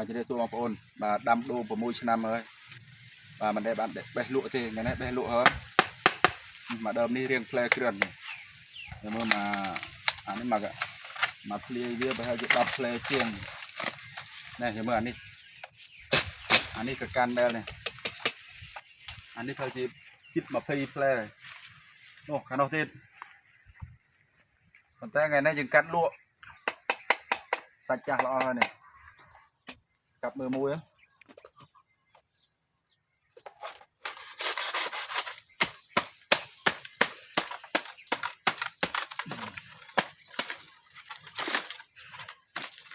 จะได้สู้บางคนมาดำดูผมมวยชนะเลยมันได้บ้านเบะลุทีงั้นได้เบะลุเหรอมาเดิมนี่เรียงเพลย์เคลื่อนเดี๋ยวมาอันนี้มาเพลย์เยอะไปให้จะดับเพลย์เชียงนี่เดี๋ยวอันนี้กับการได้เลยอันนี้เขาจะคิดมาเพลย์โอ้ขนาดที่คนแต่ไงนี่ยังกัดลวกสัจจะละอ่อนเนี่ยกับมือมวย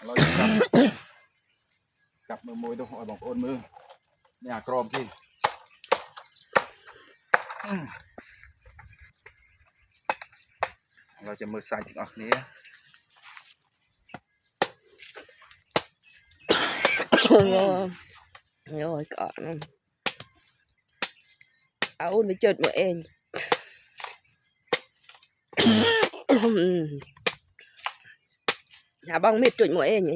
เราจับมือมวยตัวหอยบอกโอนมือเนี่ยกรอบที่เราจะมือใส่ถึงออกนี้rồi còn áo bị trượt một em nhà băng mệt trượt một em nhỉ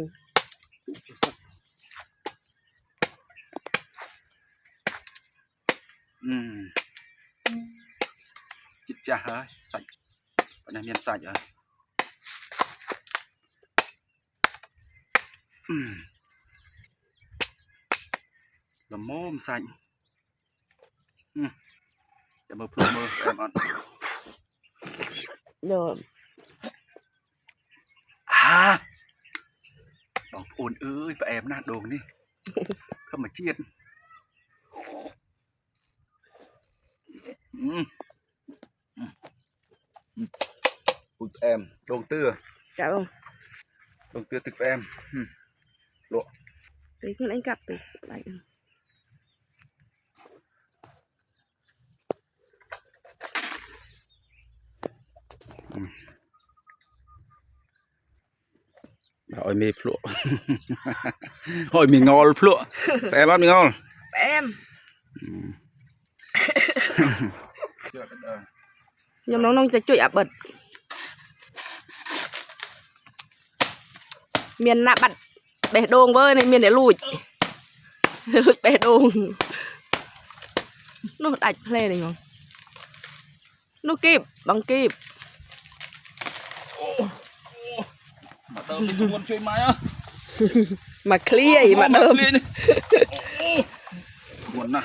chích cha hơi sạch cái này miên sạch rồi làm mồm sạchจะมาพูดมือแอมอ่อน rồi บอกโอนเอ้ยไปแอมหน้าโด่งนี่เข้ามาเชียดปุยแอมโด่งเตื้อ dạ không โด่งเตื้อตึกแอมโล tí con anh cặp tí lại หอยมีพลุหอยมีงอลพลุแปมมีงอล em nhưng nó nông chuỗi ập bật miền nạ bật bể đồn với này miền để lùi bể đồn nó đạch play này không nó kịp bằng kịp mà đơm đi tuôn chơi máy á mà clear mà đơm buồn nè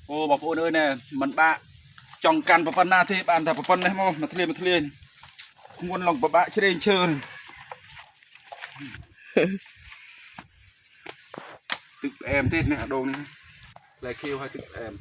ô bảo cô ơi nè mình bạ trong căn bà na thì bạn thà bà này mà thề không muốn lòng bà bạ chơi chơi tức em thế nè đồ này lại kêu hay tức em